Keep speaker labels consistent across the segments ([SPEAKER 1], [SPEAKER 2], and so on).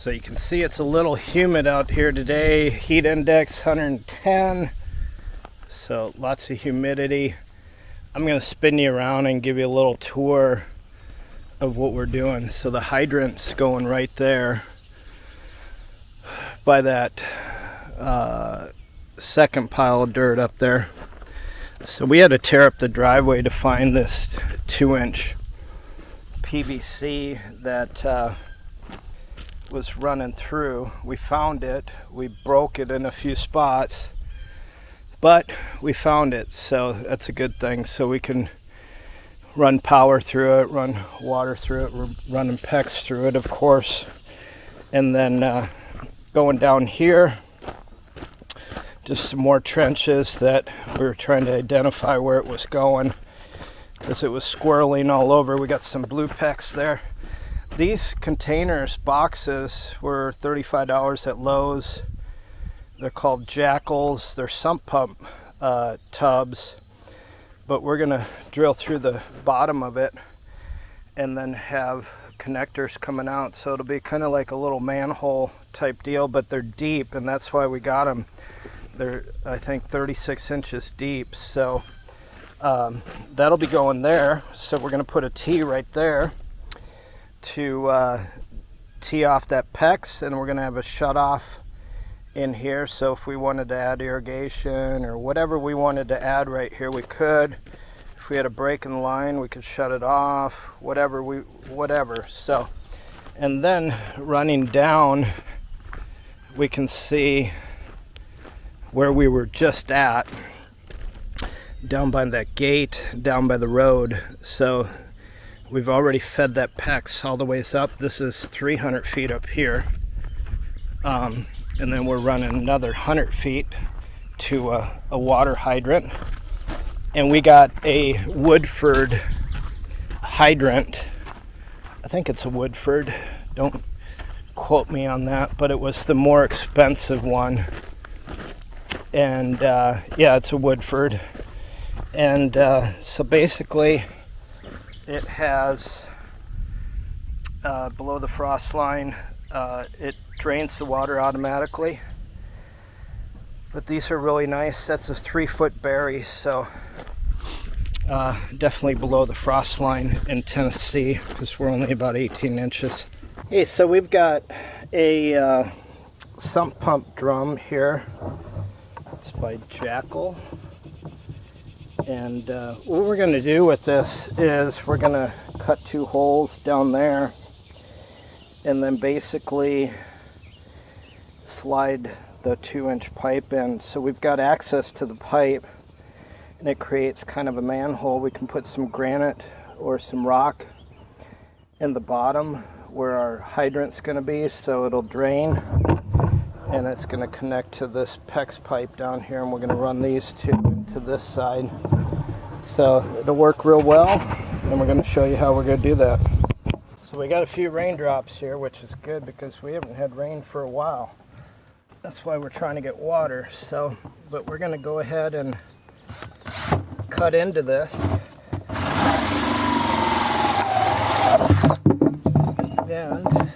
[SPEAKER 1] So you can see it's a little humid out here today. Heat index 110. So lots of humidity. I'm going to spin you around and give you a little tour of what we're doing. So the hydrant's going right there by that second pile of dirt up there. So we had to tear up the driveway to find this 2-inch PVC that was running through. We found it. We broke it in a few spots, but we found it, so that's a good thing. So we can run power through it, run water through it. We're running PEX through it, of course. And then going down here, just some more trenches that we were trying to identify where it was going because it was squirreling all over. We got some blue PEX there. These containers, boxes, were $35 at Lowe's. They're called jackals. They're sump pump tubs, but we're gonna drill through the bottom of it and then have connectors coming out, so it'll be kind of like a little manhole type deal, but they're deep, and that's why we got them. They're, I think, 36 inches deep, so that'll be going there. So we're going to put a T right there to tee off that PEX, and we're going to have a shut off in here, so if we wanted to add irrigation or whatever we wanted to add right here, we could. If we had a break in the line, we could shut it off, whatever. So, and then running down, we can see where we were just at, down by that gate, down by the road. So we've already fed that PEX all the ways up. This is 300 feet up here. And then we're running another 100 feet to a water hydrant. And we got a Woodford hydrant. I think it's a Woodford. Don't quote me on that, but it was the more expensive one. And yeah, it's a Woodford. And so basically it has below the frost line, it drains the water automatically, but these are really nice. That's a 3-foot berry, so definitely below the frost line in Tennessee, because we're only about 18 inches. Hey, so we've got a sump pump drum here. It's by Jackal. And what we're going to do with this is we're going to cut 2 holes down there and then basically slide the 2-inch pipe in. So we've got access to the pipe, and it creates kind of a manhole. We can put some granite or some rock in the bottom where our hydrant's going to be, so it'll drain. And it's going to connect to this PEX pipe down here, and we're going to run these 2 into this side. So it'll work real well, and we're going to show you how we're going to do that. So we got a few raindrops here, which is good because we haven't had rain for a while. That's why we're trying to get water. So, but we're going to go ahead and cut into this. And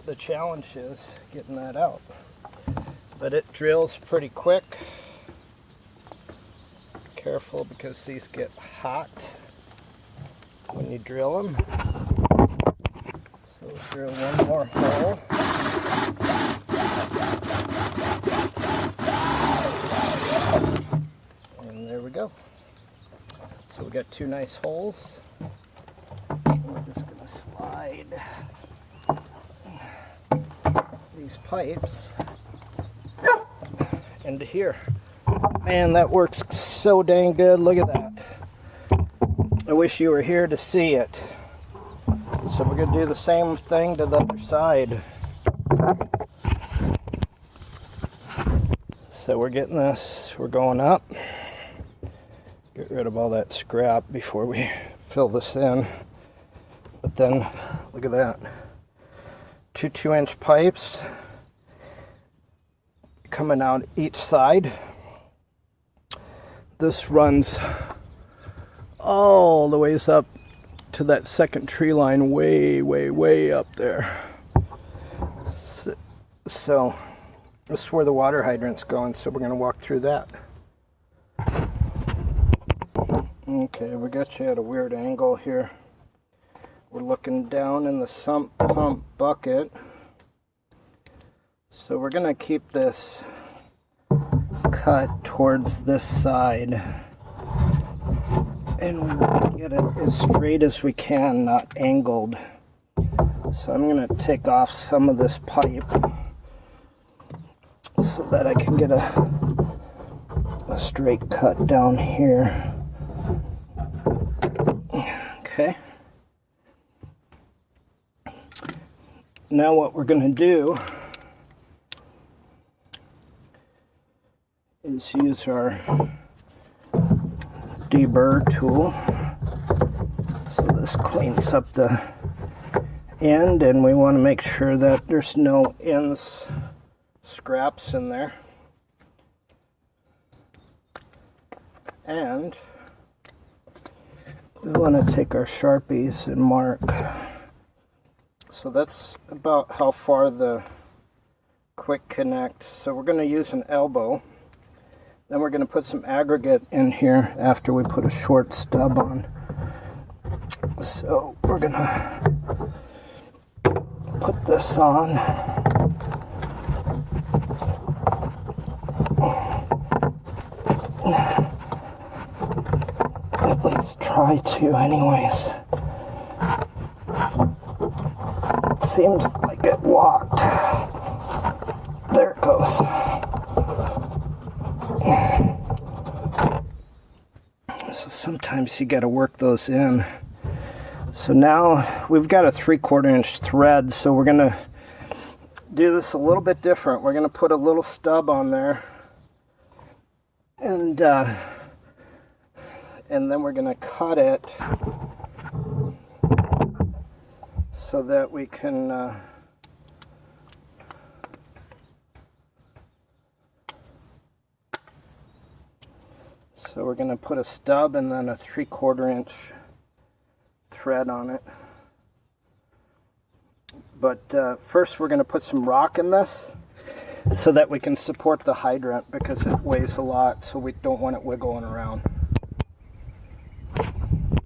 [SPEAKER 1] the challenge is getting that out, but it drills pretty quick. Careful, because these get hot when you drill them. So we'll drill one more hole. And there we go. So we got 2 nice holes. We're just going to slide these pipes into here. Man, that works so dang good. Look at that. I wish you were here to see it. So we're going to do the same thing to the other side. So we're getting this, we're going up. Get rid of all that scrap before we fill this in. But then, look at that. 2 2-inch pipes coming out each side. This runs all the ways up to that second tree line way up there. So this is where the water hydrant's going, so we're going to walk through that. Okay, we got you at a weird angle here. We're looking down in the sump pump bucket. So we're going to keep this cut towards this side. And we want to get it as straight as we can, not angled. So I'm going to take off some of this pipe so that I can get a straight cut down here. Okay. Now what we're going to do is use our deburr tool. So this cleans up the end, and we want to make sure that there's no ends scraps in there. And we want to take our Sharpies and mark. So that's about how far the quick connect. So we're going to use an elbow. Then we're going to put some aggregate in here after we put a short stub on. So we're going to put this on. At least try to anyways. It seems like it locked. There it goes. So sometimes you got to work those in. So now we've got a 3/4 inch thread, so we're going to do this a little bit different. We're going to put a little stub on there, and then we're going to cut it so that we can so we're going to put a stub and then a 3/4 inch thread on it. But first we're going to put some rock in this so that we can support the hydrant, because it weighs a lot, so we don't want it wiggling around.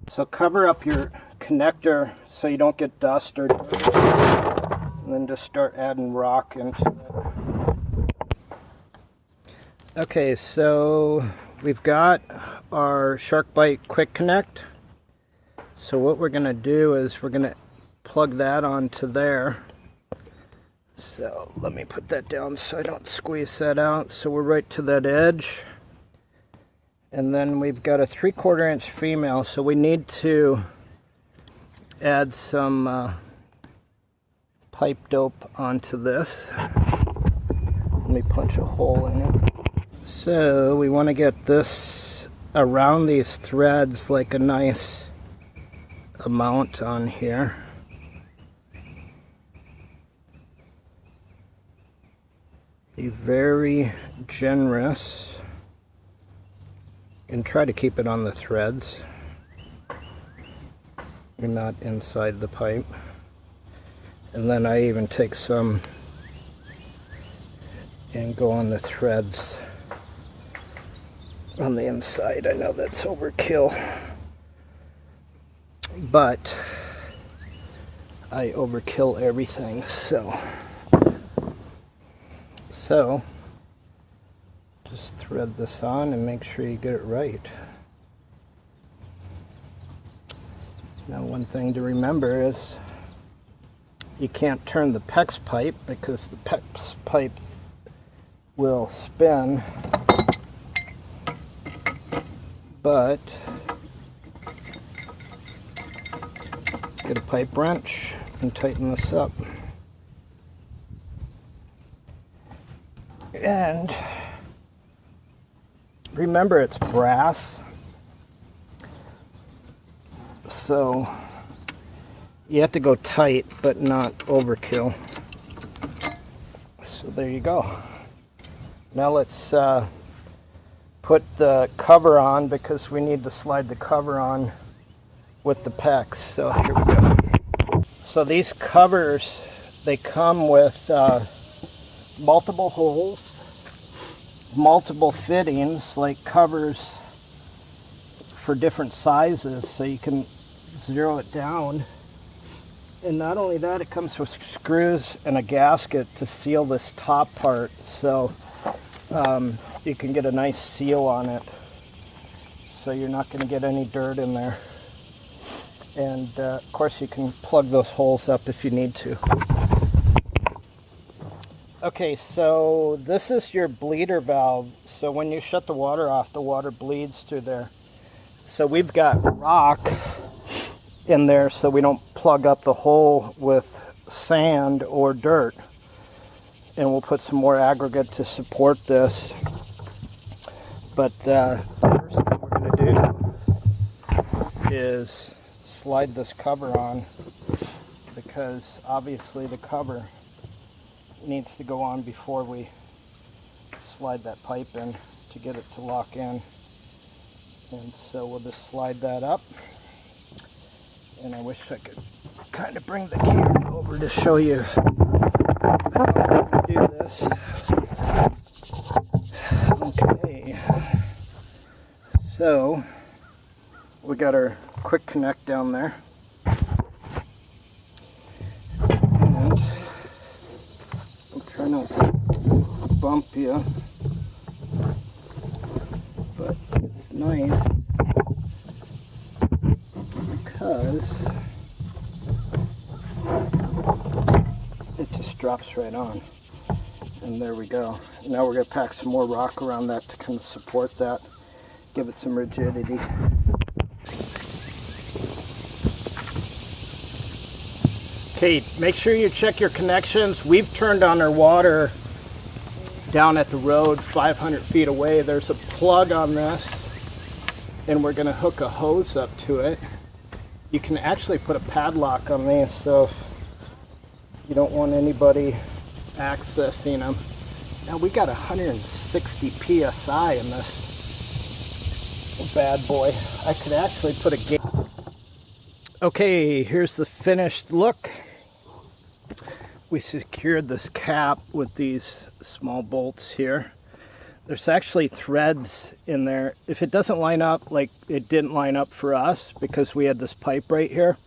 [SPEAKER 1] So cover up your connector so you don't get dust or dirt, and then just start adding rock into it. Okay, so we've got our sharkbite quick connect. So what we're going to do is we're going to plug that onto there. So let me put that down so I don't squeeze that out. So we're right to that edge. And then we've got a 3/4 inch female, so we need to add some pipe dope onto this. Let me punch a hole in it. So we want to get this around these threads, like a nice amount on here. Be very generous and try to keep it on the threads and not inside the pipe. And then I even take some and go on the threads on the inside. I know that's overkill, but I overkill everything, so just thread this on and make sure you get it right. Now, one thing to remember is you can't turn the PEX pipe, because the PEX pipe will spin, but get a pipe wrench and tighten this up. And remember, it's brass, so you have to go tight but not overkill. So there you go. Now let's put the cover on, because we need to slide the cover on with the pecs. So here we go. So these covers, they come with multiple holes, multiple fittings, like covers for different sizes, so you can zero it down. And not only that, it comes with screws and a gasket to seal this top part, so you can get a nice seal on it, so you're not going to get any dirt in there. And of course you can plug those holes up if you need to. Okay, so this is your bleeder valve. So when you shut the water off, the water bleeds through there. So we've got rock in there so we don't plug up the hole with sand or dirt. And we'll put some more aggregate to support this. But the first thing we're going to do is slide this cover on, because obviously the cover needs to go on before we slide that pipe in to get it to lock in. And so we'll just slide that up. And I wish I could kind of bring the camera over to show you how to do this. Okay. So we got our quick connect down there. And I'll try not to bump you, but it's nice because it just drops right on. And there we go. Now we're going to pack some more rock around that to kind of support that, give it some rigidity. Okay, make sure you check your connections. We've turned on our water down at the road 500 feet away. There's a plug on this, and we're going to hook a hose up to it. You can actually put a padlock on these, so if you don't want anybody accessing them. Now we got 160 psi in this bad boy. I could actually put a gate. Okay, here's the finished look. We secured this cap with these small bolts here. There's actually threads in there. If it doesn't line up, like it didn't line up for us because we had this pipe right here,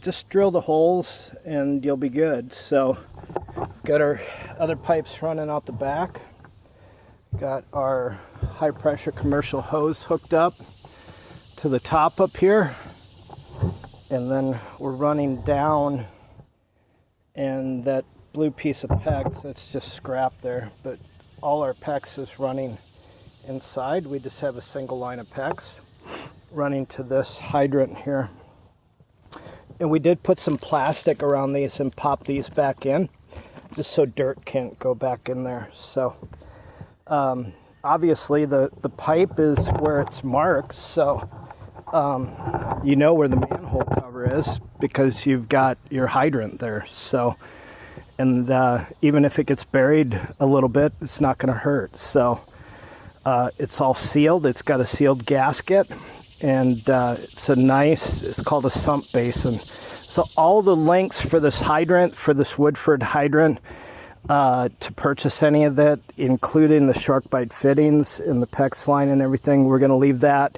[SPEAKER 1] just drill the holes and you'll be good. So got our other pipes running out the back. Got our high pressure commercial hose hooked up to the top up here. And then we're running down, and that blue piece of PEX, that's just scrap there, but all our PEX is running inside. We just have a single line of PEX running to this hydrant here. And we did put some plastic around these and pop these back in, just so dirt can't go back in there. So obviously the pipe is where it's marked, so you know where the manhole cover is because you've got your hydrant there. So, and even if it gets buried a little bit, it's not going to hurt. So it's all sealed. It's got a sealed gasket, and it's called a sump basin. So all the links for this hydrant, for this Waterford hydrant, to purchase any of that, including the sharkbite fittings and the PEX line and everything, we're going to leave that.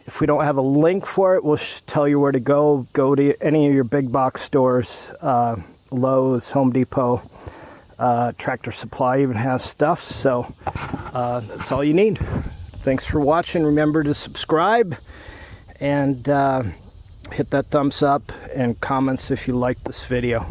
[SPEAKER 1] If we don't have a link for it, we'll tell you where to go. Go to any of your big box stores, Lowe's, Home Depot, Tractor Supply even has stuff. So that's all you need. Thanks for watching. Remember to subscribe and hit that thumbs up and comments if you like this video.